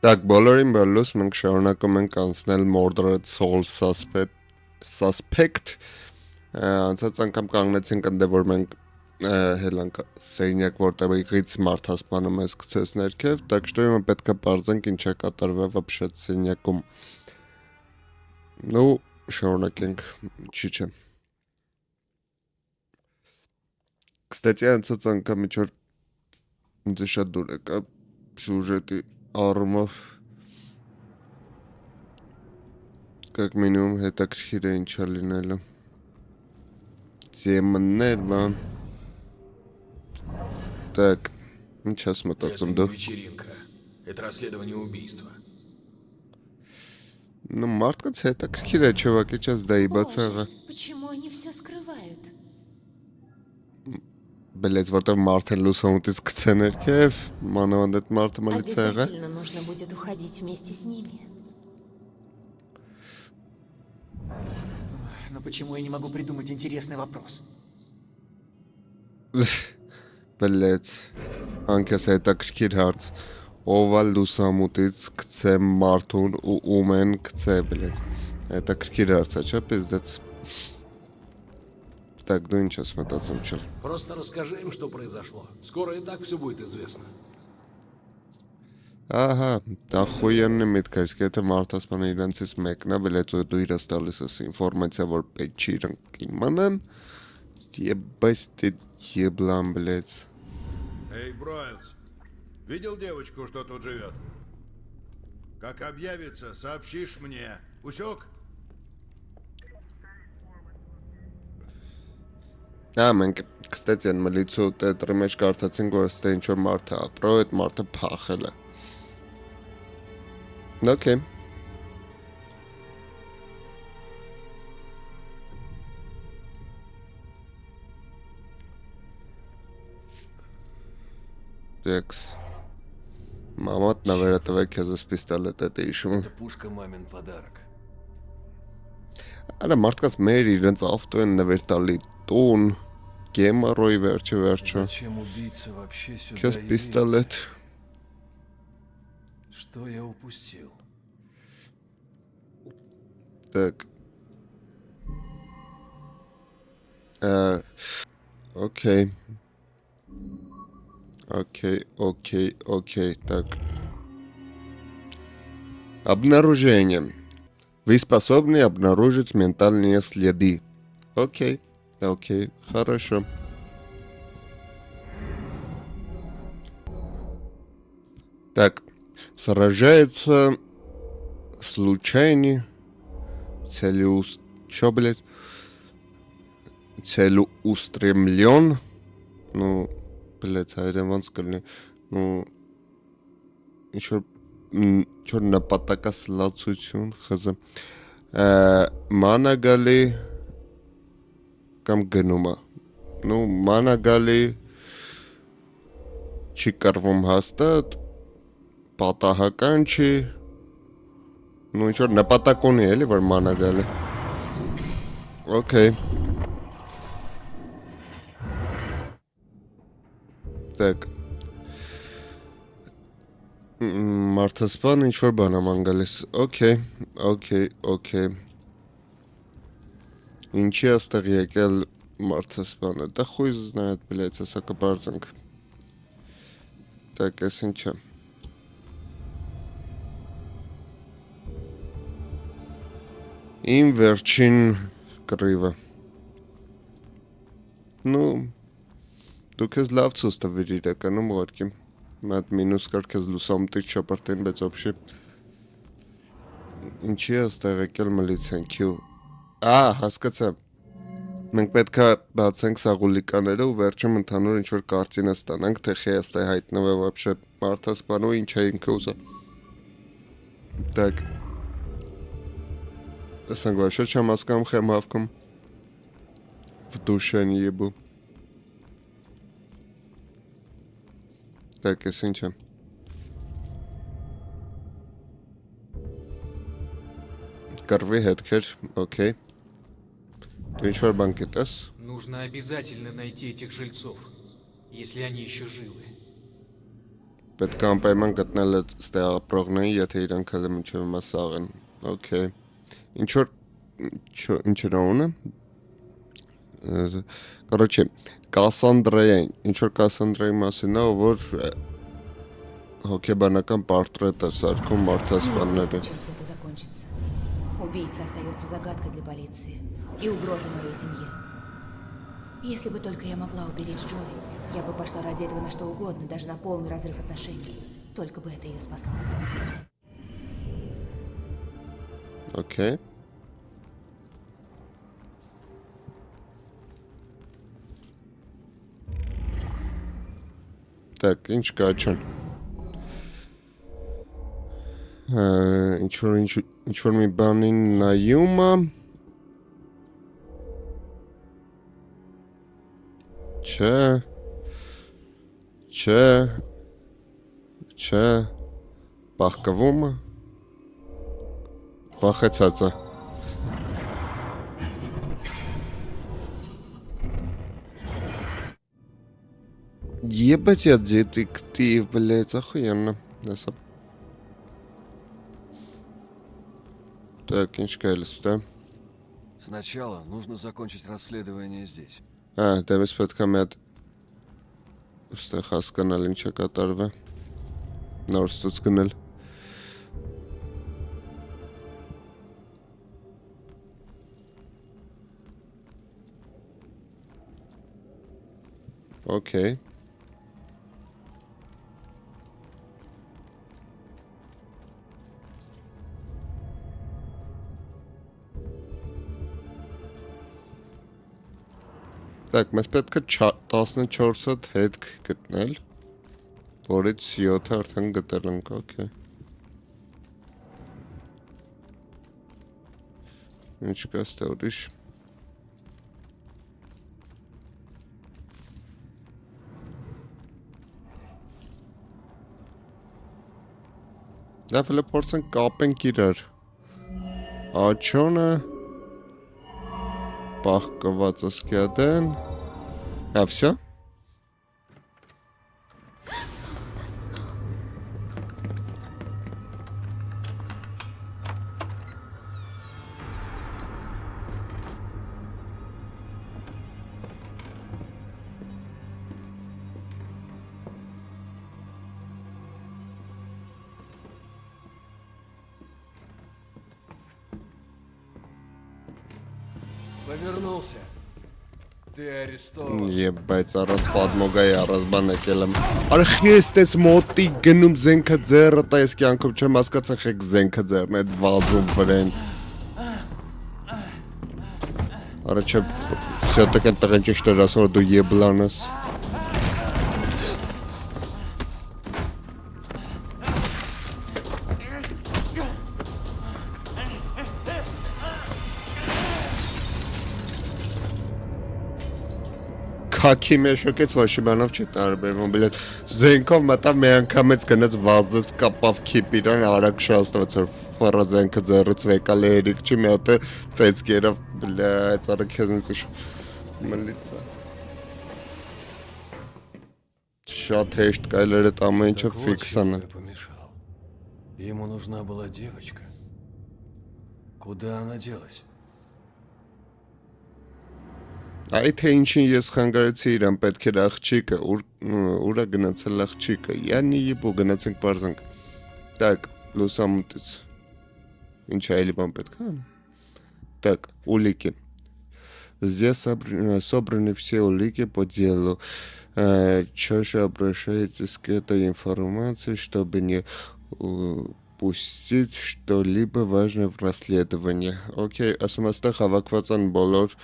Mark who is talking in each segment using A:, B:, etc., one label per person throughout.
A: Так, բոլորին բալուս մենք շարունակում ենք անցնել Mordred Soul Suspect անցած անգամ կանգնեցինք ընդ որ մենք հելանք սենյակ որտեղից մարդասպանում ես գցես ներքև, так что ему պետք է բարձենք ինչ է կատարվել вообще սենյակում։ Ну, շարունակենք, չի չէ։ Кстати, անցած անգամ ինչ որ ինձ շատ դուր եկա սյուժետի առումով как минимум հետաքրքիր է ինչա լինելը։ Темներ, բան։ Так, сейчас мտածում դու։
B: Вечеринка. Это расследование убийства.
A: Ну, մարդկանց հետաքրքիր է, чувак, сейчас да и բացաղա։
C: Почему они все скрывают?
A: Блять, որտեղ մարդը լուսամուտից գցե ներքև, մանավանդ այդ մարդը մալից եղա։
C: Обязательно нужно будет уходить вместе с ними.
D: Но почему я не могу придумать интересный вопрос?
A: Блять, անքես հետաքրքիր հարց։ Ով է լուսամուտից գցե մարդուն ու ում են գցե, блять։ Հետաքրքիր հարց է, չէ՞, պիզդեց։ Так, ну ինչ ես մտածում չել։
B: Просто расскажи им, что произошло. Скоро и так все будет известно.
A: Ահա, դա խոյանն է միտքը, իսկ եթե մարդասպանը իրանցից մեկն է, блять, ու դու իրաց տալիս ես ինֆորմացիա, որ պետք չի իրանք իմանան, ебать ты еблан, блять։
E: Эй, Бройлс, видел девочку, что тут живет? Как объявится, сообщишь мне. Усек?
A: Մենք կստացի են մլիցու տետրի մեջ կարդացինք, որ ստե ինչ-որ մարդ է ապրո, այդ մարդը փախել է։ Okay. Текс. Мамат на вероятно քեզ էս պիստոլետ է իշում։
B: Это пушка мамин подарок.
A: Արա մարդկանց մեր իրենց ավտո են նվեր տալի տուն, գեմարոյի վերջը։
B: Зачем убийца вообще сюда
A: Քեզ
B: явился?
A: պիստոլետ։
B: Что я упустил?
A: Так. Окей. Окей, так. Обнаружение. Вы способны обнаружить ментальные следы. Окей, хорошо. Так, сражается случайный целеустремлен, ну, блять, айрен сказали, ну, еще նպատակասլացություն խզը մանագալի կամ գնումա նու մանագալի չի կրվում հաստատ պատահական չի նու ինչ որ նպատակ ունի էլի որ մանագալի Okay. Так. Մարդասպան ինչ-որ բան եմ անգալիս, okay. Ինչի աստեղ եկել մարդասպանը, դա խույզ նայդ, բլեць, ասա կբարձանք, так, ես ինչ է, իմ վերջին կռիվը, դու քեզ լավ ցույց տվիր իրականում ուղղակի Մատ մինուս կար քեզ լուսամուտից չապարտեն, բայց вообще ինչի է ստեղ եկել մլիցեն Q հասկացա մենք պետք է բացենք սաղուլիկաները ու վերջում ընդհանուր ինչ-որ կարծինը ստանանք թե խեստը հայտնվե вообще մարդասպանու ինչ է ինքը ուզա Так Տեսանք вообще չեմ հասկանում խեմ հավքում в душе не ебу Так, ես ինչ եմ Կռվի հետքեր, okay Դու ինչ-որ բան գիտես
D: Нужно обязательно найти этих жильцов, если они еще живы.
A: Պետք է անպայման գտնել այդ ստեղ ապրողներին, եթե իրանք հələ մինչև հիմա սաղ են։ Okay։ Ինչ էր անունը։ Короче, Կասանդրային, ինչ որ Կասանդրայի մասին է, որ հոգեբանական պորտրետ է սարքում մարդասպանները։
F: Чем все это закончится? Убийца остается загадкой для полиции и угрозой моей семье. Если бы только я могла уберечь Джои, я бы пошла ради этого на что угодно, даже на полный разрыв отношений. Только бы это ее спасло.
A: Okay։ Так, ինչ կա չուն։ Ինչ որ մի բանին նայում է։ Չէ, բախկվում է։ Բախեցած է։ Ебать я детектив, блядь, охуенно. Так, ինչ կայլստա։
G: Сначала нужно закончить расследование здесь.
A: Դեմից պետք է մի հատ ուստեղ հասկանալ ինչ է կատարվում։ Նոր ստուց գնել։ Okay։ Так, մեզ պետք է 14 հատ հետք գտնել, որից 7-ը արդեն գտել ենք, okay։ Ինչ կա ստե ուրիշ։ Դա վլը փորձենք կապենք իրար։ Աչոնը Պահկված ասկյադեն։ Всё։
G: Повернулся. Ты арестован.
A: Ебать, առանց պատմոգայի առանց բան եկել եմ։ Արա ես տես մոտի գնում զենքը ձեռը տա ես կյանքում չեմ հասկացա խեք զենքը ձեռն այդ վազում վրեն։ Արա չէ все-таки տղեն ճիշտ էր ասում դու եբլան ես։ Քաքի մեջ շոկեց վաշիմանով չի տարբերվում, բլեդ զենքով մտավ մի անգամից գնաց վազեց կապավ քիպիրան արագ շաստվեց որ ֆորա զենքը ձեռից վեկալ է երիկ չի մի հատ ծեծք երավ բլեդ արագ քեզնից մլիցա շատ հեշտ կայլեր այդ ամեն ինչը
G: Так вот
A: ֆիքսանը
G: чему я помешал. Ему нужна была девочка. Куда она делась?
A: Այ թե ինչին ես խանգարեցի իրան պետք էր աղջիկը ուրա գնացել աղջիկը յանի ебу գնացենք բարձանք так լուսամուտից ինչ այլ բան պետք է так улики здесь собраны все улики по делу чаще обращайтесь к этой информации чтобы не упустить что-либо важное в расследовании окей ասում աստեղ հավաքված են բոլոր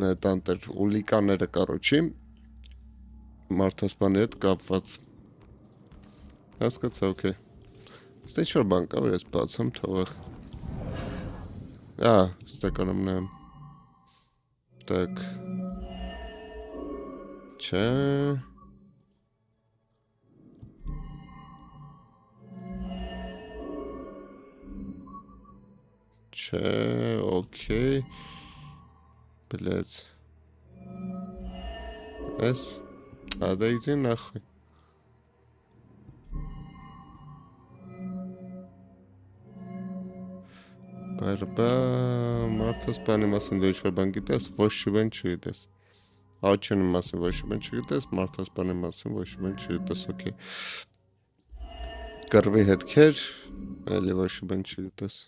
A: տանտեր ուլիկաները կարոչի մարդասպանի հետ կապված հասկացա օքեյ ստե ինչ-որ բան կա որ ես բացեմ թողեղ ստեկանում նայեմ так չէ չէ օքեյ Блять. Էս, ադա իձի նախույ։ Բարբա, մարդաս բանի մասին դու ինչ-որ բան գիտես, ոչ մի բան չգիտես։ Աչյանի մասին ոչ մի բան չգիտես, մարդաս բանի մասին ոչ մի բան չգիտես, օքեյ։ Կռվի հետքեր, էլի ոչ մի բան չգիտես։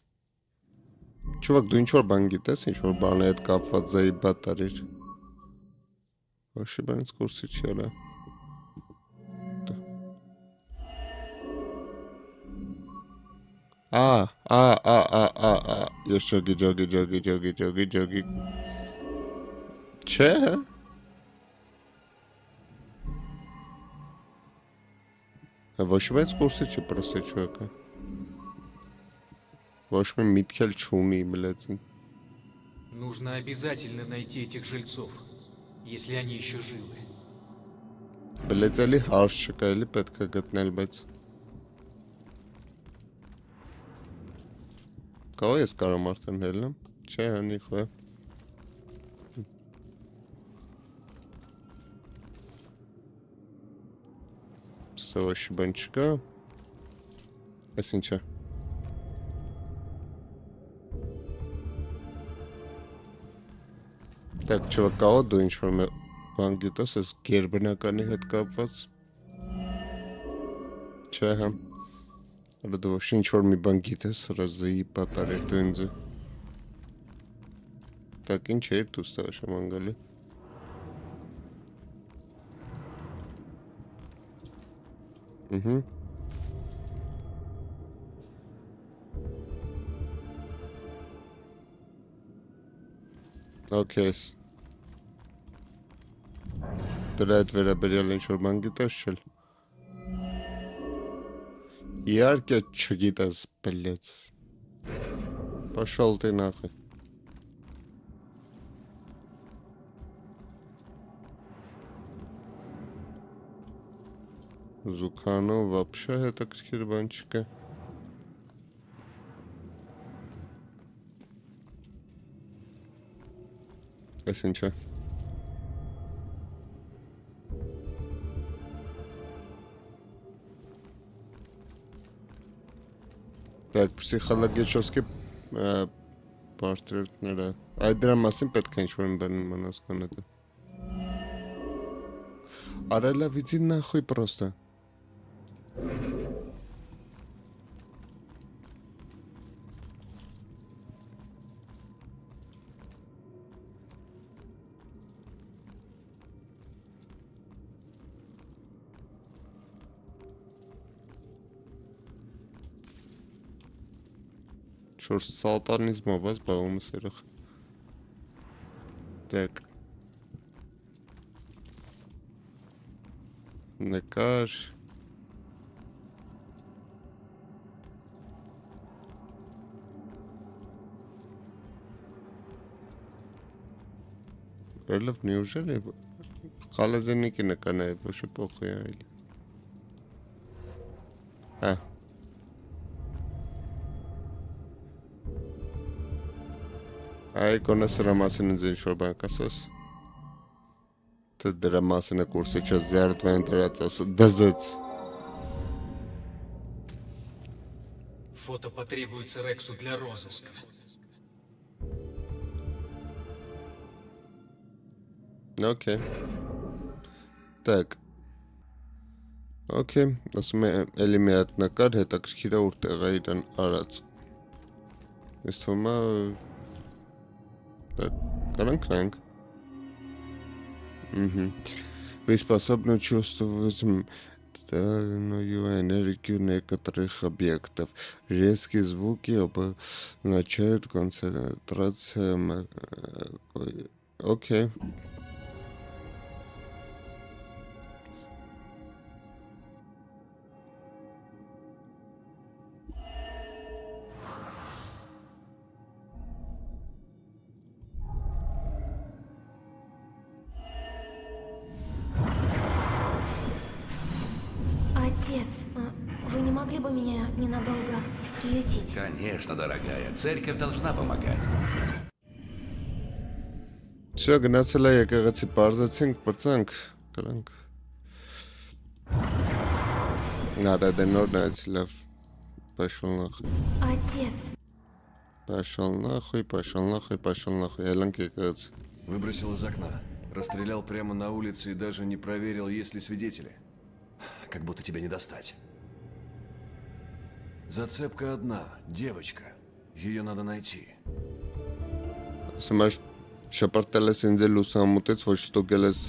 A: Չուվակ, դու ինչ-որ բան գիտես, ինչ-որ բանի հետ կապված զայի բատարիր։ Ոչ մի բանից կուրսի չի արա։ Ես ջոգի։ Չէ։ Ոչ մեծ կուրսի չի պրոստե չուակը։ Ոչ մի միտքել չունի, բլեծին։
H: Нужно обязательно найти этих жильцов, если они еще живы.
A: Բլեծելի հարց չկա, էլի պետք է գտնել, բայց Կավա ես կարամ արդեն հելնեմ, չէ հանի խոյ Սա ոչ բան չկա Ես ինչ է Так, չվա կավա դու ինչ-որ բան գիտես, ես գերբնականի հետ կապված Չէ համ Արա դու ոչ ինչ-որ մի բան գիտես, հրազեի պատարեր դու ինձը Так, ինչ էր դու ստավա շամանգալի Okay Դրա հետ վերաբերյալ ինչ-որ բան գիտես չել Իարկե չգիտես, բլեց Պաշալ ты нахуй Զուքանով вообще հետաքրքիր բան չկա Այս ինչ է Так, պսիխոլոգիչոսկի պարտրետները Այդ դրա մասին պետք է ինչ-որ մի բան իմանաս կանետը Արա լավ իձի նախույ պրոստը Չոր սատանիզմով ես բաղում ես երախ Так Նկար Релов неужели Халазенники на канале вообще похуй или Այ կոնես դրա մասին ինձ ինչ-որ բան կասես Թե դրա մասին է կուրսի չես զյարդվեն դրած ասը դզեց
H: Фото потребуется Рексу для розыска.
A: Okay Так Okay, ասում է էլի մի հատ նկար հետաքրքիր է որտեղ է իրան արած Ես թվում է Так, коранг Вы способны чувствовать энергию некоторых объектов. Резкие звуки обозначают концентрацию. Окей.
C: Отец, вы не могли бы меня ненадолго приютить?
I: Конечно, дорогая. Церковь должна помогать.
A: Все, գնացել է եկեղեցի բարձացինք, բրցանք Կրանք։ Արա դե նոր նայեցի լավ։ Пошел нахуй.
C: Отец.
A: Пошел нахуй, пошел нахуй, пошел нахуй. Ելանք եկած։
G: Выбросил из окна. Расстрелял прямо на улице и даже не проверил, есть ли свидетели. Как будто тебя не достать. Зацепка одна. Девочка. Ее надо найти.
A: Ասում եմ շպրտել ես ինձ լուսամուտից, ոչ ստուգել ես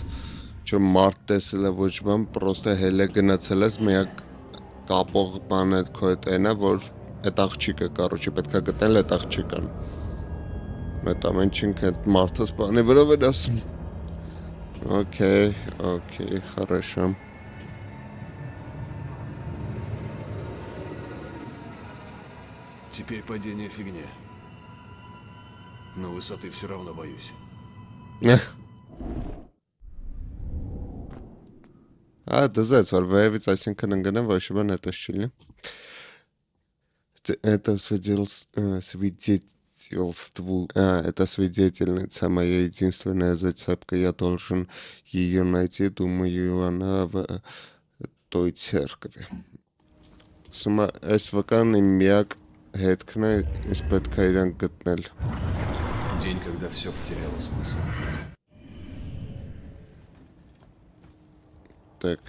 A: չէ մարդ տեսել է ոչ բան, պրոստը հելը գնացել ես միակ կապող բանը քո հետ այնա, որ այդ աղջիկը, короче, պետքա գտնել այդ աղջիկան։ Այդ ամեն ինչինք այդ մարդը սպանի վրա էր ասում։ Окей, хорошо.
G: Теперь падение фигня. Но высоты все равно боюсь.
A: Դզեց, որ վերևից այսինքն ընկնեմ, ոչ բան հետս չլինի։ Это свидетельству. Это свидетельница моя единственная зацепка. Я должен ее найти. Думаю, она в той церкви. Сума эсвакан имяк хеткна из-под кайран гатнель.
G: День, когда все потеряло смысл.
A: Так.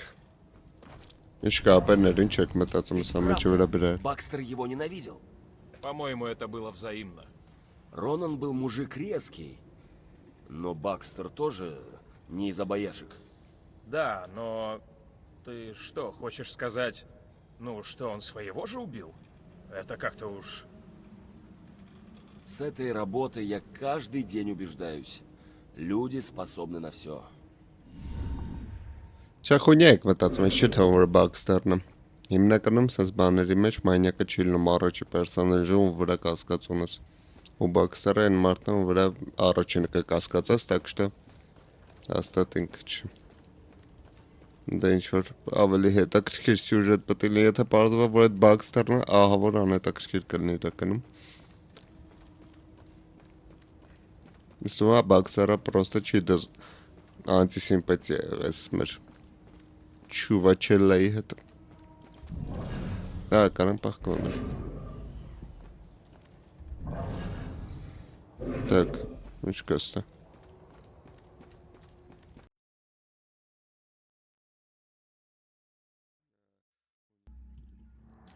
A: Իշկապերներ ինչ եք մտածում սա մեջը վրա բրար։
J: Бакстер его ненавидел.
B: По-моему, это было взаимно.
J: Ронан был мужик резкий, но Бакстер тоже не из обаяшек.
B: Да, но ты что, хочешь сказать, ну, что он своего же убил? Это как-то уж...
J: С этой работы я каждый день убеждаюсь. Люди способны на все.
A: Չախոնյա եք մտածում, ես չի թվում որ Բաքստերն է։ Հիմնականում սենց բաների մեջ մանյակը չի լինում առաջի պերսոնաժը ու վրա կասկածունս։ Ու Բաքստերը այն մարդն է, ում վրա առաջինը կկասկածած, так что հաստատենք չի։ Դա ինչ որ ավելի հետաքրքիր սյուժետ պետք է լինի, եթե պարզվա որ այդ Բաքստերն է, ահա որ անհետաքրքիր կլինի իրականում։ Իսկ Բաքստերը պրոստը չի դες անտիսիմպաթիա էս մեր Чувачеллայի հետ։ Դա կանեմ պահկվում է։ Так, ինչ կստա։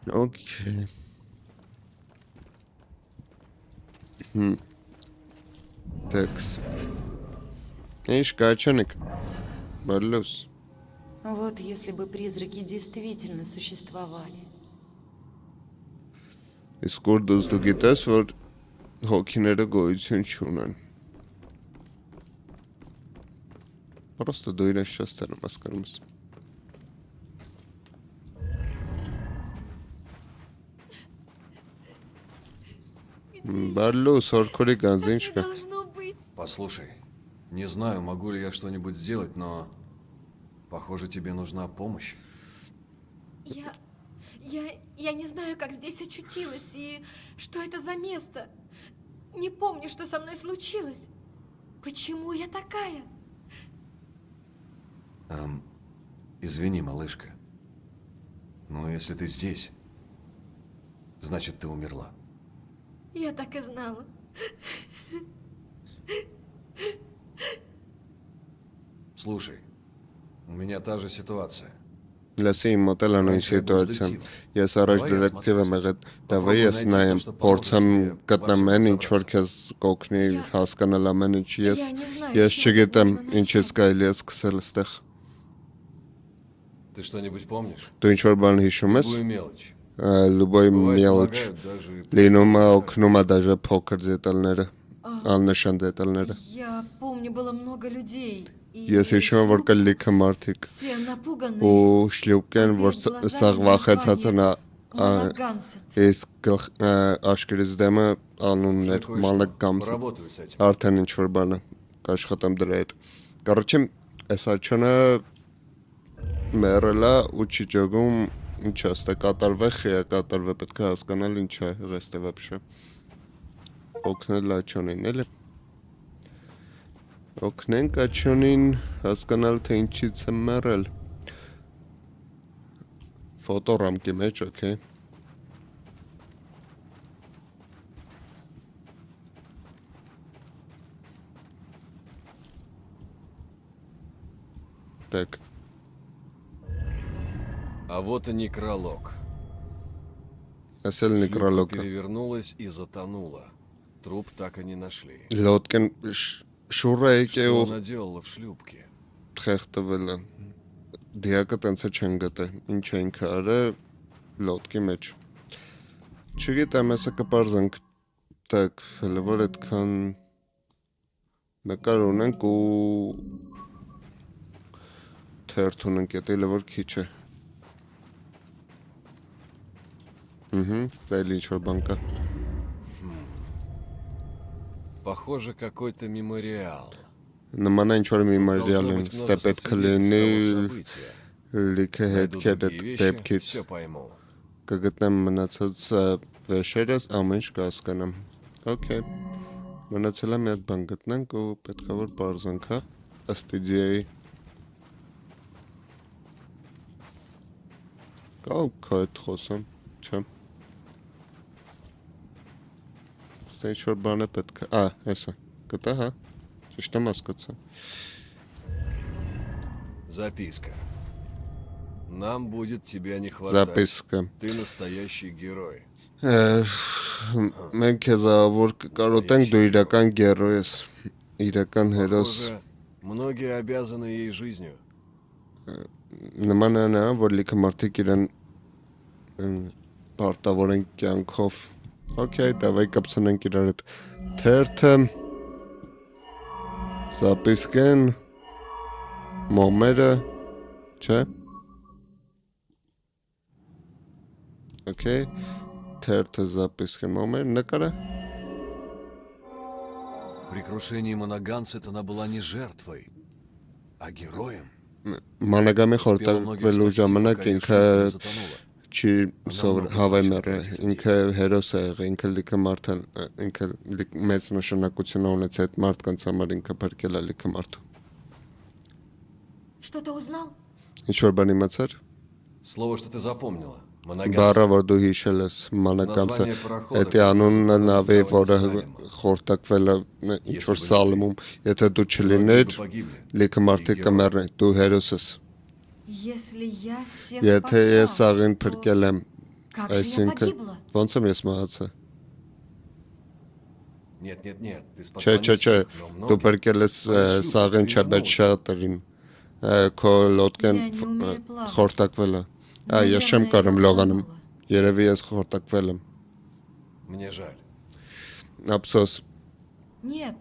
A: Okay. Такс. Ինչ կաչանիկ։ Բալոս։
F: Вот если бы призраки действительно существовали.
A: Իսկ որ դու գիտես, որ հոգիները գոյություն չունեն։ Просто դու իրենց չես տանում, հասկանում ես։ Բալոս, հորքորի գանձ, ինչ կա։
G: Послушай, не знаю, могу ли я что-нибудь сделать, но... Похоже, тебе нужна помощь.
C: Я не знаю, как здесь очутилась и что это за место. Не помню, что со мной случилось. Почему я такая?
G: Извини, малышка. Но если ты здесь, значит, ты умерла.
C: Я так и знала.
G: Слушай, у меня та же ситуация.
A: Լսի իմ մոտ էլ անույն սիտուացիան։ Ես առաջ դետեկտիվ եմ եղել, դավայ ես նայեմ, փորձեմ գտնեմ այն ինչ որ քեզ կօգնի հասկանալ ամեն ինչ։ Ես չգիտեմ ինչից կարելի է սկսել այստեղ։
G: Ты что-нибудь помнишь?
A: Դու ինչ որ բան հիշում ես։
G: Любую мелочь.
A: Любой мелочь։ Լինում է օգնում է даже փոքր դետալները, աննշան դետալները։
C: Я помню, было много людей.
A: Ես հիշում եմ, որ կա լիքը մարդիկ ու շլյուկեն, որ սաղ վախեցած են իսկ աշկերից դեմը անունն էր, մանակ գամսը, արդեն ինչ-որ բանը կաշխատեմ դրա հետ։ Կարոչեմ, այս աչոնը մերել է ու չի ճոգում, ինչ աստ է, կատարվե, խեյա կատարվե, պետք է հասկանալ ինչ է ղեստե վապշը, օգնել աչոնին, էլի։ Օգնենք աչյունին հասկանալ թե ինչից է մեռել։ Ֆոտոռամկի մեջ, օքեյ։ Так.
G: А вот и некролог.
A: Ասել
G: Шлюпка
A: նեկրոլոգը։
G: перевернулась и затонула. Труп так и не нашли.
A: Լոդկեն շուրը եկե
G: Что
A: ու
G: она делала в шлюпке?
A: խեղտվել է։ Դիակը տենցը չեն գտե։ Ինչ է ինքը արել լոդկի մեջ։ Չգիտեմ, հեսա կպարզենք։ Так, հələ որ այդքան նկար ունենք ու թերթ ունենք, եթե որ քիչ է։ Ստայլ ինչ-որ բան կա։
G: Похоже, какой-то мемориал.
A: Նման է ինչ-որ մի մարիալ
G: Должно
A: են,
G: быть
A: ստե
G: множество
A: պետք է
G: свидетельств
A: լինի
G: того события.
A: լիքը
G: Найду
A: հետքեր
G: другие
A: այդ
G: вещи,
A: դեպքից։
G: все пойму.
A: Կգտնեմ մնացած վեշերս, ամեն ինչ կհասկանամ։ Okay։ Մնացել է մի հատ բան գտնենք ու պետք է որ բարձանք, հա, ըստ իդեայի։ Կա այդ խոսեմ, չէ։ Ստե ինչ-որ բան է պետք է, հեսա, գտա, հա, ճիշտ եմ հասկացա։
G: Записка. Нам будет тебя не хватать.
A: Записка։
G: Ты настоящий герой.
A: Մենք քեզ որ կարոտենք դու իրական գերո ես, իրական հերոս։
G: Похоже, многие обязаны ей жизнью.
A: Նման է նա, որ լիքը մարդիկ իրեն պարտավոր են կյանքով։ Okay, давай կապցնենք իրար հետ թերթը, запискեն, մոմերը, չէ։ Okay, թերթը запискեն, մոմեր, նկարը։
G: При крушении Моноганцет она была не жертвой, а героем.
A: Մանագամի
G: Успела многих
A: խորտակվելու
G: спасти,
A: ժամանակ
G: пока ее
A: ինքը
G: шлюпка не затонула.
A: չի հավեմեր է, ինքը հերոս է եղել, ինքը լիքը մարդ է, ինքը մեծ նշանակություն ունեց այդ մարդկանց համար, ինքը փրկել է լիքը մարդ։
C: Что-то узнал?
A: Ինչ-որ բան իմացար։
G: Слово, что ты запомнила. Моноганцет.
A: Բառը, որ դու հիշել ես, մանականցը, դա անունն է նավի, որը խորտակվել է ինչ-որ սալմում, եթե դու չլիներ, լիքը մարդիկ կմեռնեն, դու հերոս ես։
C: Если я всех
A: Եթե ես
C: спасла,
A: աղին փրկել եմ,
C: как же я
A: այսինքն
C: погибла?
A: ոնց եմ ես մահացա։
G: Нет, ты спасла
A: Չէ,
G: не
A: չէ, չէ,
G: всех, но
A: դու
G: многих.
A: փրկել ես սաղին չէ, բայց շատերին։ Քո լոդկեն
C: Я не умею плавать.
A: խորտակվել է։ Ես չեմ
C: Наверное,
A: կարում
C: я
A: լողանամ։
C: утонула.
A: Երևի ես խորտակվել եմ։
G: Мне жаль.
A: Ափսոս։
C: Нет,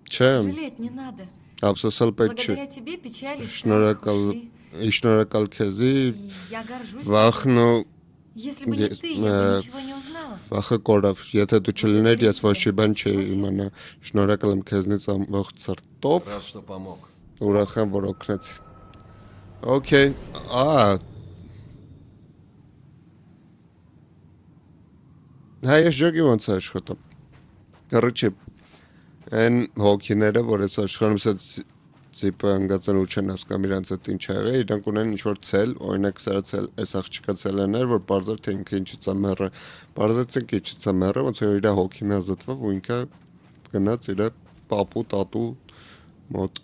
A: Չէ,
C: жалеть не надо.
A: ափսոսալ պետք չէ։
C: Благодаря тебе печали и страх
A: Շնորհակալ
C: ушли.
A: Շնորհակալ քեզի,
C: И я горжусь.
A: վախն ու
C: Если бы не
A: Ես-
C: ты, я бы ничего не узнала.
A: վախը կորավ։ Եթե դու չլիներ, ես ոչ մի բան չէի իմանա։ Շնորհակալ եմ քեզնից ամբողջ սրտով։
G: Рад, что помог.
A: Ուրախ եմ, որ օգնեցի։ Okay, Հա, ես ջոգի ոնց է աշխատում։ Короче, այն հոգիները, որ այս աշխարհում ծիպը հանգածան ու չեն հասկանում իրանց այդ ինչ ա եղել, իրանք ունեն ինչ-որ ցել, օրինակ սրա ցել, այս աղջիկա ցելներ, որ բարձր թե ինքը ինչից է մեռը, բարձրացենք ինչից է մեռը, ոնց որ իր հոգին ազատվավ ու ինքը գնաց իր պապու, տատու մոտ։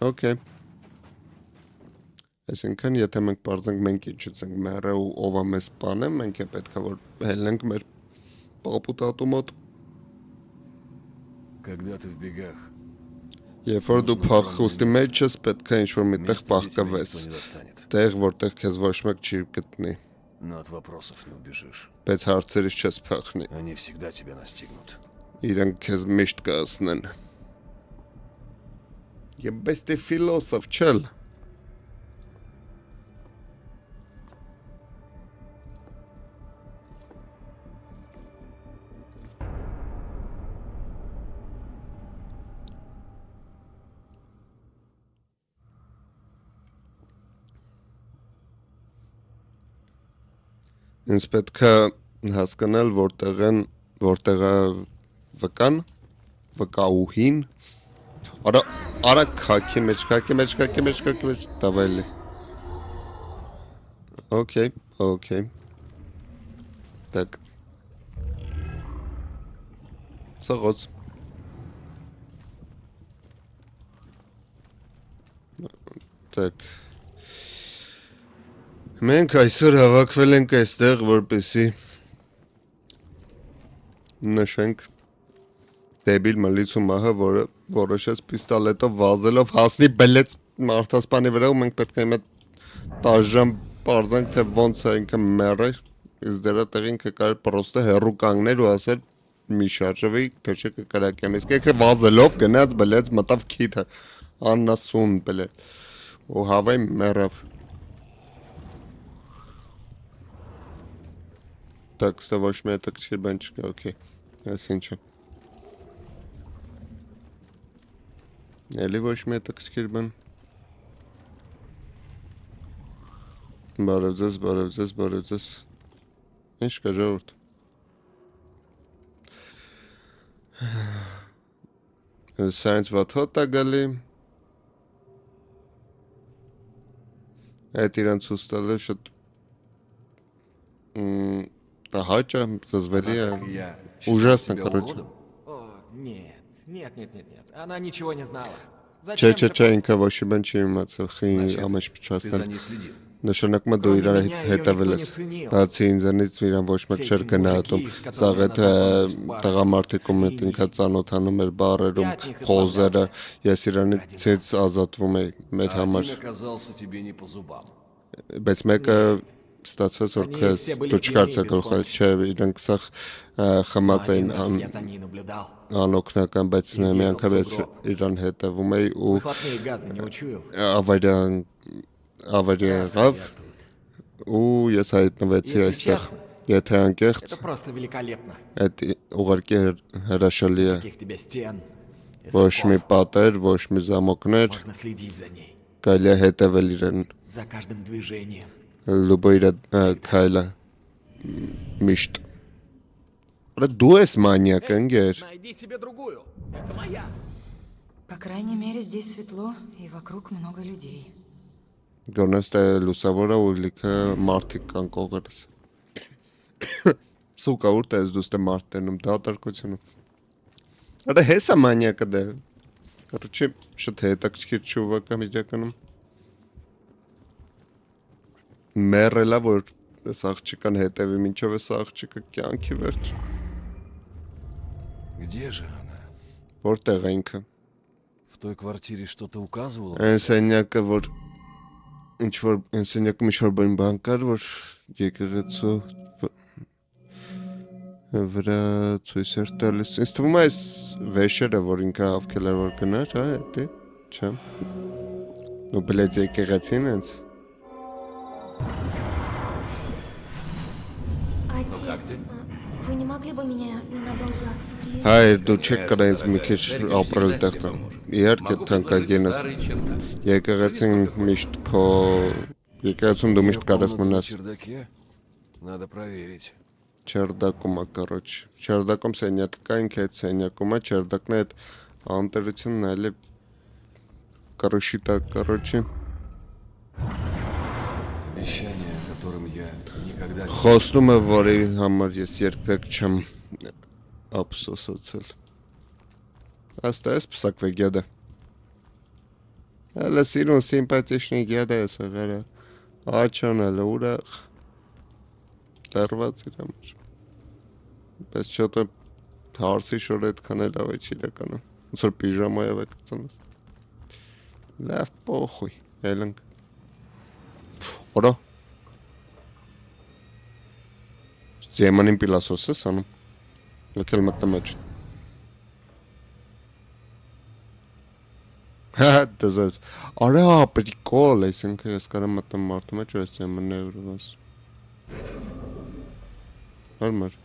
A: Okay։ Այսինքն, եթե մենք բարձենք մենք ինչից ենք մեռը ու ով է մեզ սպանը, մենք է պետք է որ հելնենք մեր պապու տատու մոտ։
G: Когда ты в бегах,
A: Երբ որ դու փախուստի մեջ ես, պետք է ինչ-որ միտեղ
G: места, где тебя
A: պահկվես,
G: никто не достанет.
A: տեղ որտեղ քեզ ոչ մեկ չի գտնի,
G: Но от вопросов не убежишь.
A: բայց հարցերից չես փախնի,
G: Они всегда тебя настигнут.
A: իրենք քեզ միշտ կհասնեն։ Ебեստի ֆիլոսոֆ չել։ Ինձ պետք է հասկանալ որտեղ է վկան, վկաուհին։ Արա քաքի մեջ տավելի։ Okay. Так. Սաղոց։ Так. Մենք այսօր հավաքվել ենք այստեղ, որպեսզի նշենք դեբիլ մլիցու մահը, որը որոշեց պիստոլետով վազելով հասնի բլեց մարդասպանի վրա ու մենք պետք է հիմա տաժամ պարզանք, թե ոնց է ինքը մեռը, իսկ դրա տեղ ինքը կարել պրոստը հեռու կանգներ ու ասել մի շարժվի, թե չէ կկրակեմ, իսկ ինքը վազելով գնաց բլեց մտավ քիթը, աննասուն բլեց, ու հավայ մեռավ։ Так, с того шмя так чербанчика, окей. Այսինչը։ Էլի ոչ մի տակ չկերբան։ Բարև ձեզ։ Ինչ կա ժողովուրդ։ Սայնց վատ հոտ է գալի։ Այդ իրանց ուստալը շտ Тахача, зазвали. Ужасно, короче.
D: О, нет. Она ничего не знала.
A: Че-че-че-ինքը ոչ բան չի իմացել, խի ամեջ
G: Ты
A: փչացնել։
G: за ней следил.
A: Նշանակում է դու իրան հետևել ես։ Բացի ինձանից իրան ոչ մեկ չէր гнатում։ Սաղ այդ տղամարդիկ ում ինքը ծանոթանում էր բարերում, խոզերը, ես իրանից ազատվում էի մեր
G: Один
A: համար։
G: оказался тебе не по зубам.
A: Բայց մեկը ստացվեց որ քեզ դու չկարծես գլխը չէ իրանք սա խմած էին
D: Я за ней наблюдал.
A: անօգնական բայց մի անգամ ես իրան հետևում էի ու
D: Выхлопные газы не учуял.
A: ավարիացավ ու ես հայտնվեցի այստեղ եթե անկեղծ
D: Это просто великолепно.
A: այդ ուղարկի հրաշալի է
D: Каких тебе стен.
A: ոչ մի պատեր ոչ մի զամոկներ
D: Можно следить за ней.
A: կարելի է հետևել իրեն
D: За каждым движением.
A: լուբոյրը քայլը միշտ Ora դու ես մանյակ ընկեր
D: Найди себе другую. Это моя.
F: По крайней мере, здесь светло, и вокруг много людей.
A: Գոնես թե լուսավորը ու լիքը մարդիկ կան կողերս Սուկա ուր տես դուստե մարդենում դատարկությունում Արա հեսա մանյակը դե Короче, շատ հետաքրքիր ճուվակ եմ իրականում Մեռելա որ այս աղջիկան հետևի մինչև այս աղջիկը կյանքի վերջ
G: Где же она?
A: Որտեղ է ինքը
G: В той квартире что-то указывало?
A: Այն սենյակը որ ինչ որ այն սենյակում ինչ որ բան կար որ եկեղեցու վրա ցույց էր տալիս ինձ թվում է այս վեշերը որ ինքը ավկել էր որ գնար հա դա չէ Ну блядь եկեղեցին ինձ
K: Отец, вы не могли бы меня ненадолго привести?
A: Հայ դու չեք կարա ինձ մի քիչ ապրել տեղը իհարկե թանկագին ես
I: Старый чердак.
A: եկեղեցին միշտ քո եկեղեցում դու мիշտ կարաս
G: Комната на
A: մնաս
G: чердаке? Надо проверить.
A: Չերդակում է короче չերդակում սենյակ կա ինքը այդ սենյակում է չերդակն է այդ անտերությունն էլի короче так короче
G: Обещание, о котором я никогда не...
A: Խոստումը որի համար ես երբեք չեմ ափսոսացել Остаս псակվե գեդը Հələ սիրուն սիմպաթիչնի գեդը է սղերը Աչան հələ ուրախ Դարված իր համար Բայց չոտը հարսի շոր այդքան էլավ է չիրականում Ոնց որ պիժամայով է կծնես Լավ պոխույ Էլնք Օրա Ձեմանին պիլասոս ես անում Լքել մտնեմ էջ Հա դզես Արա պրիկոլ այսինքը ես կարամ մտնեմ մարդում էջ ու ես ձեմանն է ուրվաս Հարմար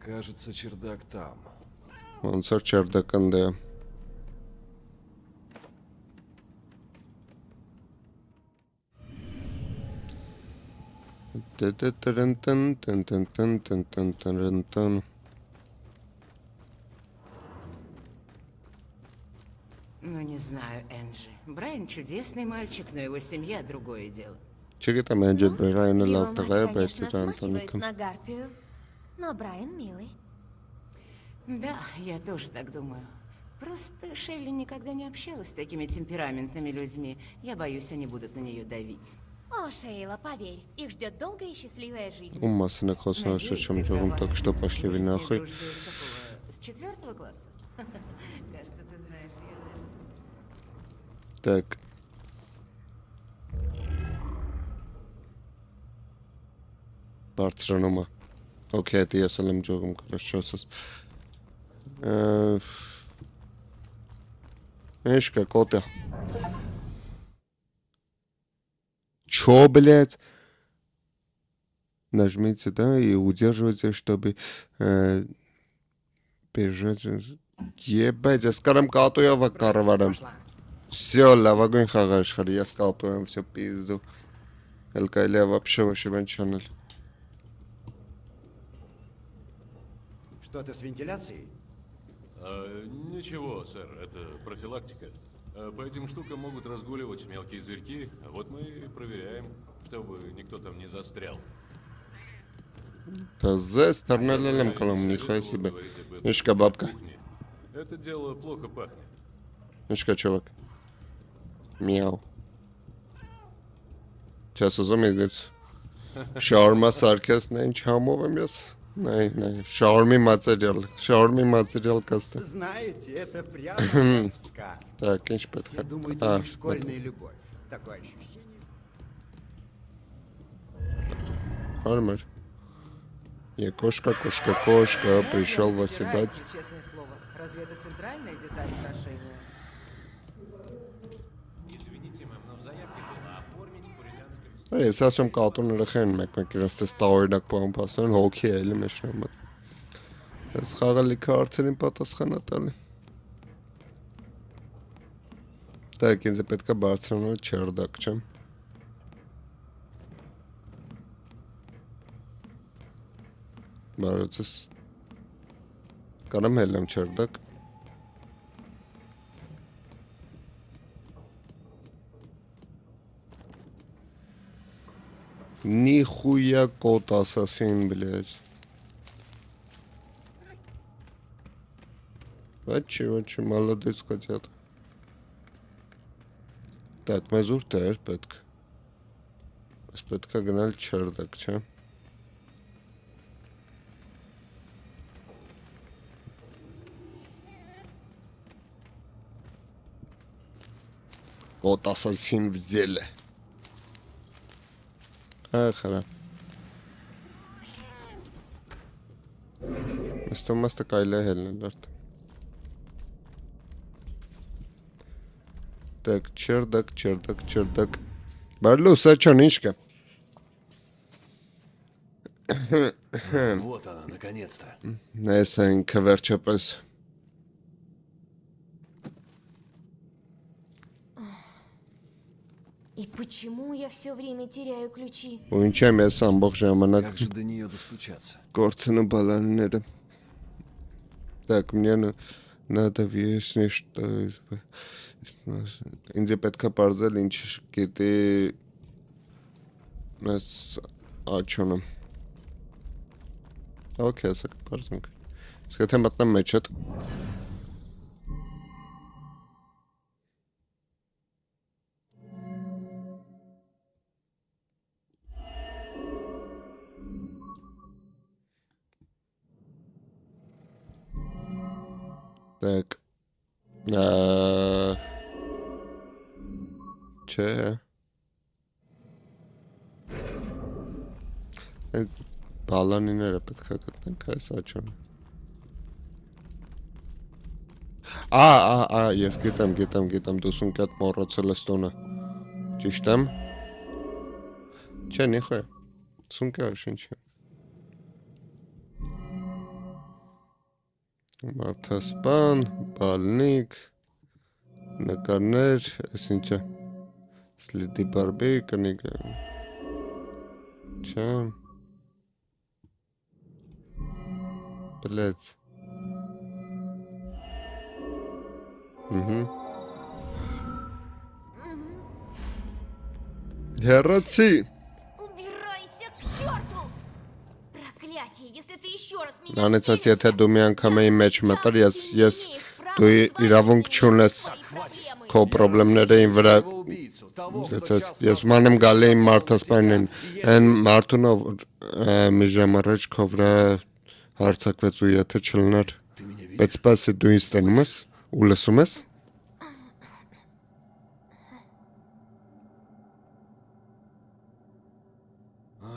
G: Кажется, чердак там.
A: Ոնց որ չերդական դե Տն
L: Ну, не знаю, Энджи. Брайан чудесный мальчик, но его семья другое дело.
A: Չգիտեմ Էնջել Բրայանը
K: Его
A: լավ
K: мать,
A: տղա է, բայց
K: конечно,
A: իր
K: смахивает
A: ընտանիքը
K: на Гарпию, но Брайан милый.
L: Да, я тоже так думаю. Просто Шелли никогда не общалась с такими темпераментными людьми. Я боюсь, они будут на нее давить.
K: О, Шейла, поверь, их ждет долгая и счастливая жизнь.
A: Ում մասին է խոսում
L: Надеюсь,
A: շրջում
L: ты
A: ճողում
L: права.
A: так что пошли
L: Вы
A: вы
L: же с ней
A: нахуй.
L: дружите с какого? С 4 класса? Кажется, ты знаешь ее, да?
A: Так. Բարձրանում է։ Okay, դա ես եմ ճողում կարաս չասես։ Эшка, кота. Чё, блядь? Нажмите, да, и удерживайте, чтобы бежать. Ебать, я скарам катуева карварам. Все, лавагон хагашхар, я скалтуем все пизду. Элькайля вообще венчанел.
M: Что-то с вентиляцией?
N: Ничего, сэр, это профилактика. По этим штукам могут разгуливать мелкие зверьки, а вот мы и проверяем, чтобы никто там не застрял.
A: Да здесь торнелем колом, нихуя себе. Мишка, бабка.
N: Это дело плохо пахнет.
A: Мишка, чувак. Мяу. Сейчас узумеется. Шаурма саркасная, чамова мясо. Не, шаурми материал каста.
M: Знаете, это прямо как в сказке.
A: Так, конечно,
M: Все думают, у них школьная любовь. Такое ощущение.
A: Армер. Я кошка, пришел восседать.
L: Честное слово, разве это центральная деталь украшения?
D: Извините, мэм, но в заявке было оформить в пуританском...
A: Ես ասում կատուները խեն մեկ իրաց տես տարօրինակ բան փաստորեն հոգի է էլի մեջ նոմը։ Ես խաղալիքը հարցերին պատասխանա տալի։ Так, ինձ է պետք է բարձրանալ չերդակ, չէ՞։ Բարոցս։ Կանամ հելնեմ չերդակ։ Нихуя кот ассасин, блядь. Вообще, молодец котята. Так, մեզ ուր տեր պետք։ Ես պետք է գնալ չերդակ, չէ՞։ Кот ассасин в деле. Хорошо. Մստը կայլ է հելնել արդ։ Так, чердак. Բарлու, սա չան ինչ կա։
G: Вот она, наконец-то.
A: Ես ենք վերջապես։
K: И почему я все время теряю ключи?
A: Ու ինչ եմ ես ամբողջ ժամանակ
G: Как же до нее достучаться?
A: գործնում բալանները։ Так, мне надо выяснить, что ինձ է պետք է բարձել ինչ գիտի մեզ աչոնը։ Okay, ասա կբարձենք։ Իսկ եթե մտնեմ մեջ հետ։ Так. Չէ։ Այդ բալանիները պետք է գտնենք այս աչոնը։ Ես գիտեմ, դու սունկյատ մոռացել ես տոնը։ Ճիշտ եմ։ Չէ, նիխո է։ Սունկյա ինչ է։ Մարդասպան, բալնիկ, նկարներ, ես ինչ է։ Սլիդի բարբի կնիգ։ Չէ։ Բլեց։ Հեռացի։
K: Убирайся к черту! Проклятие, если ты еще раз меня
A: Անեցած եթե դու մի անգամ էի մեջ մտար, ես դու իրավունք չունես քո պրոբլեմներին վրա ես մանեմ գալի իմ մարդասպանին այն մարդունով մի ժամ առաջ քո վրա հարցակվեց ու եթե չլներ բայց սպասի դու ինձ տենում ես ու լսում ես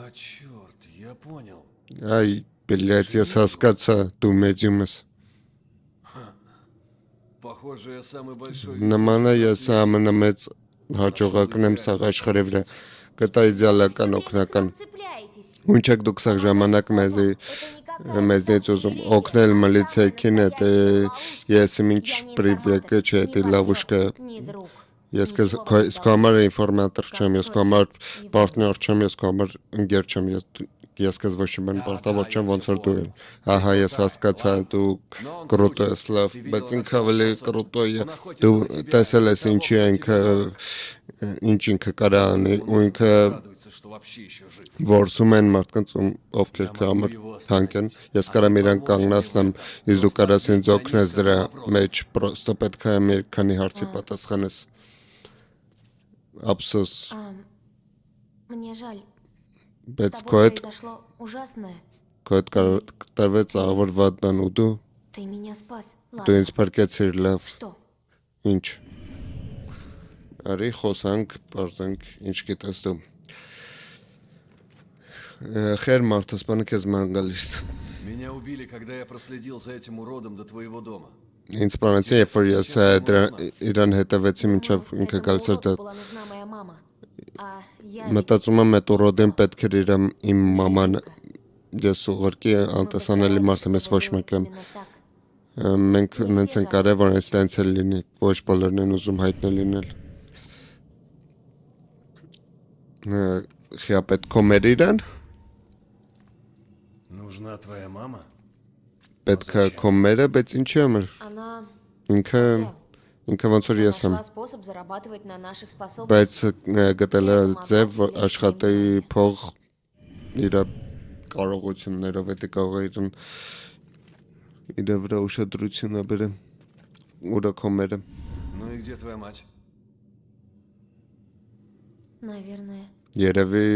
G: А, черт, я понял.
A: Այ блядь, ես հասկացա դու մեդիում ես
G: Похоже, я самый большой...
A: Նման է ես ամենամեծ հաջողակն եմ սաղ աշխարհի վրա կտա իդեալական օգնական Ինչ եք դուք սաղ ժամանակ մեզնից ուզում օգնել մլիցեքին է ես իմ ինչ պրիվլեգը չէ դե լավուշկա Ես քո համար ինֆորմատոր չեմ, ես քո համար պարտներ չեմ, ես քո համար ընկեր չեմ, ես քեզ ոչ մի պարտավոր չեմ, ոնց որ դու ես։ Ահա ես հասկացա դու կրուտո ես լավ, բայց ինքը ավելի կրուտո է։ Դու տեսել ես ինքը կարա անի, ու ինքը որսում են մարդկանց ովքեր կամր թանկ են։ Ես կարամ իրան կանգնացնեմ, իսկ դու կարաս ինձ օգնես дրա մեջ, պրոստը պետք է մի քանի հարցի պատասխանես։ Абсос.
K: Мне жаль.
A: Բայց քո հետ
K: произошло ужасное.
A: Քո հետ տարվեց ավոր վատն ու դու
K: Ты меня спас.
A: Դու ինձ փրկեցիր լավ։
K: Что?
A: Ինչ։ Արի խոսանք, բարձանք, ինչ գիտես դու։ Խեր մարդասպանը քեզ ման գալիս։
G: Меня убили, когда я проследил за этим уродом до твоего дома.
A: Ինձ բանացի, երբ որ ես իրան հետևեցի մինչև ինքը գալիս էր դա։ Մտածում եմ այդ ուռոդին պետք էր իմ մաման ես ուղղակի անտեսանելի մարդ եմ ես ոչ մեկ եմ։ Մենք նենց են կարել, որ այս տենց էլ լինի, ոչ բոլորն են ուզում հայտնել լինել։ Խիա պետք կոմեր իրան։
G: Нужна твоя мама?
A: Պետք է կոմերը, բայց ինչի համար։ Ինքը ոնց որ ես եմ։ Բայց գտել է ձև աշխատի փող իր կարողություններով էդի կարող է իր վրա ուշադրությունը բերել ուրա կոմերը։
G: Ну и где твоя мать?
K: Наверное.
A: Երևի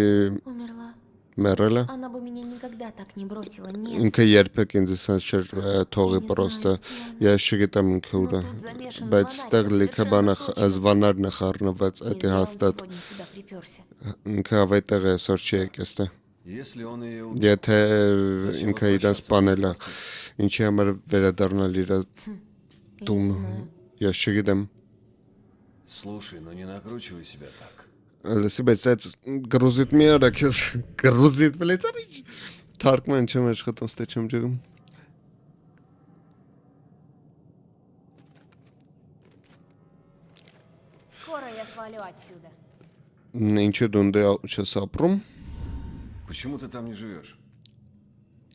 K: Умерла.
A: մեռել է։
K: Она бы меня никогда так не бросила. Нет.
A: Ինքը երբեք ինձ ասած չէր թողի պրոստը ես չգիտեմ ինքը ուր է բայց ստեղ լիքը բան զվանարն է խառնված էդի հաստատ ինքը ավայտեղ է սոր չի եկես թե եթե ինքը իրան սպանել է ինչի համար վերադառնալ իր տուն ես չգիտեմ
G: Слушай, ну не накручивай себя так.
A: Լսի, բայց այդ գրուզիտ մի արա քեզ գրուզիտ բլետ արիչ թարգման չեմ աշխատում ստե չեմ ջգում
K: Скоро я свалю отсюда.
A: Ինչու դու դե չես ապրում
G: Почему ты там не живешь?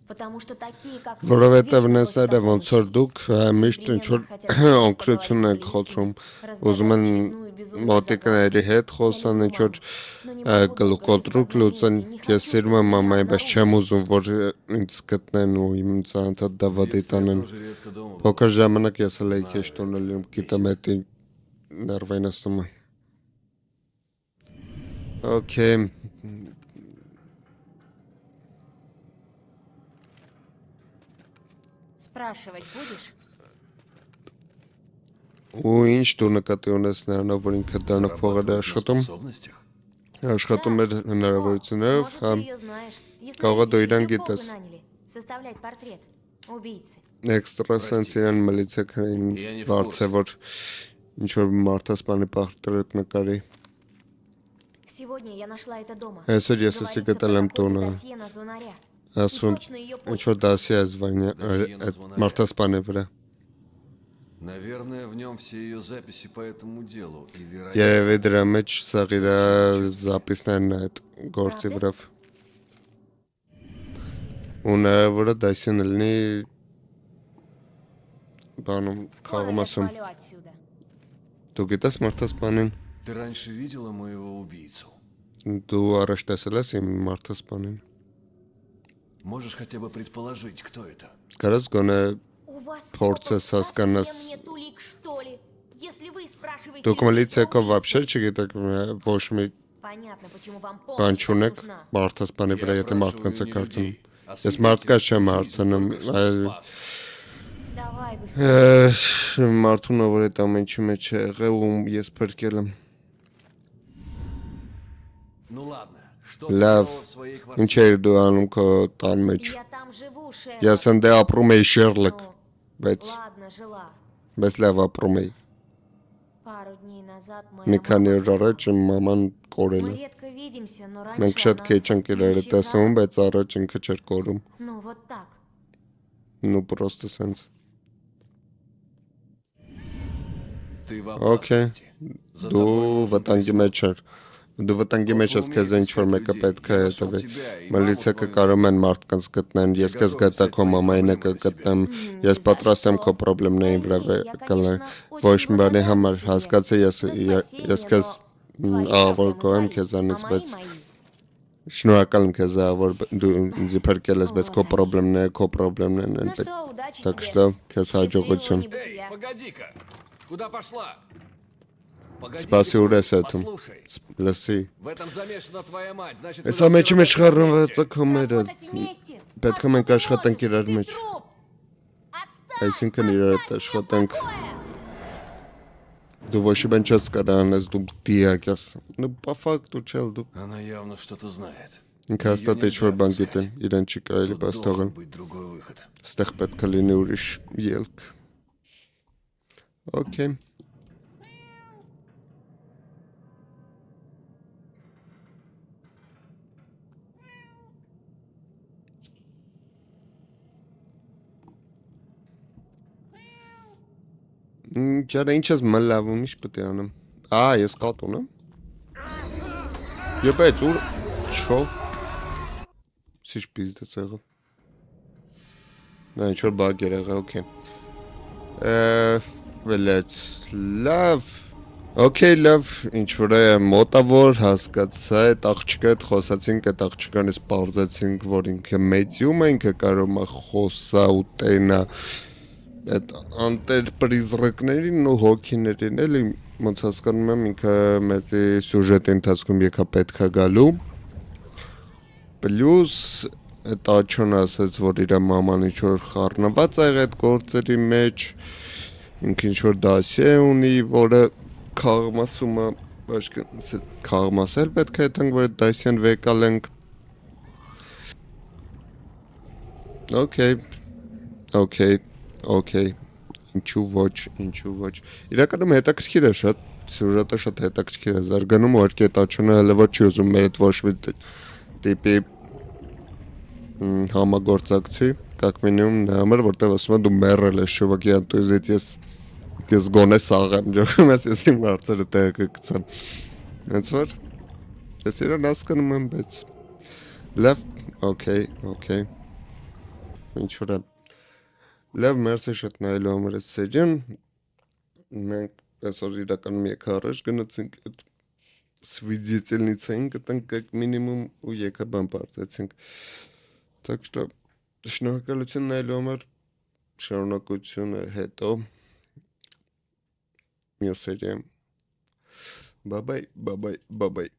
K: Потому что такие, как вы,
A: Որովհետև նեսները ոնց որ դուք միշտ ինչ որ օգնություն եք խոցում ուզում են մոտիկների հետ խոսան ինչ որ գլուկոտրուկ լուծեն ես սիրում եմ մամայի բայց չեմ ուզում որ ինձ գտնեն ու ինձ անդադ դավադի տանեն փոքր ժամանակ ես էլ էի քեզ տոնել եմ գիտեմ էդի ներվայնացնում է Okay
K: Спрашивать будешь?
A: Ու ինչ դու նկատի ունես նրանով, որ ինքը դառնա փողը աշխատում աշխատում էր հնարավորություններով, հա կարող դու իրան գիտես
K: Составлять портрет убийцы.
A: Էքստրասենս իրան մլիցեքային վարձ է, որ ինչ որ մարդասպանի պարտրետ նկարի
K: Сегодня я нашла это дома.
A: Այսօր ես էսի գտել եմ տունը Ասում ինչ որ դասի է զվանյա մարդասպանի վրա
G: Наверное, в нем все ее записи по этому делу и
A: Երևի դրա մեջ սաղ իր զապիսներն է այդ գործի վրավ Հնարավոր է դասին լինի բանում քաղում ասում։
K: Свалю отсюда.
A: Դու գիտես մարդասպանին։
G: Ты раньше видела моего убийцу?
A: Դու առաջ տեսել ես իմ մարդասպանին։
G: Можешь хотя бы предположить, кто это?
A: Կարաս գոնե
K: У вас
A: փորձես հասկանաս
K: совсем нет улик, что ли? Если вы спрашиваете...
A: դուք մլիցիայով вообще չգիտեք ոչ մի
K: Понятно, почему вам
A: բան
K: помощь
A: չունեք
K: нужна.
A: մարդասպանի վրա, եթե մարդկանց
G: спрашиваю
A: եք
G: не
A: հարցնում։
G: людей, а
A: Ես
G: свидетелей,
A: մարդկա չեմ
G: чью
A: հարցնում,
G: жизнь только что
A: այլ
G: спас.
K: Давай быстрее.
A: մարդուն, որ այդ ամեն ինչի մեջ է եղել ու ես փրկել եմ։
G: Ну ладно, что
A: Լավ,
G: ты делала в своей
A: ինչ
G: квартире?
A: էր դու անում քո տան մեջ։
K: Я там живу, Шерлок.
A: Ես ընդ ապրում էի Շերլոկ, բայց
K: Ладно, жила.
A: լավ ապրում էի։
K: Пару дней назад
A: Մի
K: моя
A: քանի
K: мама...
A: օր առաջ իմ մաման կորել
K: Мы
A: է։
K: редко видимся, но
A: Մենք
K: раньше
A: շատ
K: она
A: քիչ ենք իրար
K: исчезала.
A: տեսնում, բայց առաջ ինքը չէր կորում։
K: Ну, вот так.
A: Ну просто sense։
G: Ты в
A: Okay,
G: опасности. За тобой
A: դու
G: нужен
A: վտանգի մեջ ես։ Դու վտանգի մեջ ես, քեզ ինչ որ մեկը պետք է հետևի։ Մլիցիա կարող են մարդկանց գտնեն, ես քեզ գտա քո մամայինը կգտնեմ, ես պատրաստ եմ քո խնդիրներին վրա կլինեմ։ Ոչ մի բանի համար հասկացի, ես քեզ ավոր կողեմ քեզանից, բայց շնորհակալ եմ քեզ, որ դու ինձ փրկել ես, բայց քո խնդիրներն են։
K: Ну что, удачи
A: Так
K: тебе.
A: что, քեզ
K: Счастливого
A: հաջողություն։
K: небытия.
G: Погоди-ка! Куда пошла? Погоди
A: Սպասի ուր ես
G: секунду,
A: հետում։
G: послушай.
A: Լսի։
G: В этом замешана твоя мать, значит, мы
A: Այս
G: должны
A: ամեջի մեջ
G: работать
A: խառնված
G: вместе.
A: է քո մերը։
K: Работать вместе.
A: Պետք է մենք աշխատենք իրար մեջ։ Այսինքն իրար հետ աշխատենք։ Դու ոչ մի բան չես կարող անես, դու դիակ ես։ Ну по факту չել դու։
G: Она явно что-то знает.
A: Ինքը հաստատ ինչ-որ բան գիտի, իրեն չի կարելի բաց թողել։
G: Должен быть другой выход.
A: Ստեղ պետք է լինի ուրիշ ելք։ Okay։ Ջարա ինչ ես մլավում, ինչ պետք է անեմ։ Ես կատ ունեմ։ Եբեց ուր չո։ Սիշ պիզդեց եղավ։ Նա ինչ որ բագ էր եղավ, okay։ Let's love։ Okay, love, ինչ որ է մոտավոր հասկացա, այդ աղջիկը հետ խոսացինք, այդ աղջկանից պարզեցինք, որ ինքը մեդիում է, ինքը կարող է խոսա ու տենա այդ անտեր պրիզրակներին ու հոգիներին, էլի ոնց հասկանում եմ, ինքը մեծի սյուժետի ընթացքում եկա պետքա գալու։ Պլյուս այդ աչոն ասեց, որ իր մաման ինչ-որ խառնված է այդ գործերի մեջ, ինքը ինչ-որ դասի է ունի, որը քաղմասումը, քաղմասել պետք է հետանք, որ այդ դասյան վեկալ ենք։ Okay, ինչու ոչ։ Իրականում հետաքրքիր է շատ, սյուժետը շատ հետաքրքիր է, զարգանում ուղղակի այդ աչոնը հələ որ չի ուզում մեր այդ ոչ մի տիպի համագործակցի, как минимум նա համար, որտեղ ասում է դու մեռել ես, շուվակի անտուզիտ ես գոնե սաղեմ, ջոկում ես իմ հարցերը տեղը կգցեմ։ Հենց որ ես իրան հասկանում եմ, բայց լավ, okay։ Ինչ որ է։ Լավ, մերսի շատ նայելու համար ես սեջեն, մենք այսօր իրականում եկա առաջ գնացինք այդ свидетельницային գտանք как минимум ու եկա բան պարզեցինք, так что շնորհակալություն նայելու համար, շարունակությունը հետո, մյուս սերիայում, bye bye։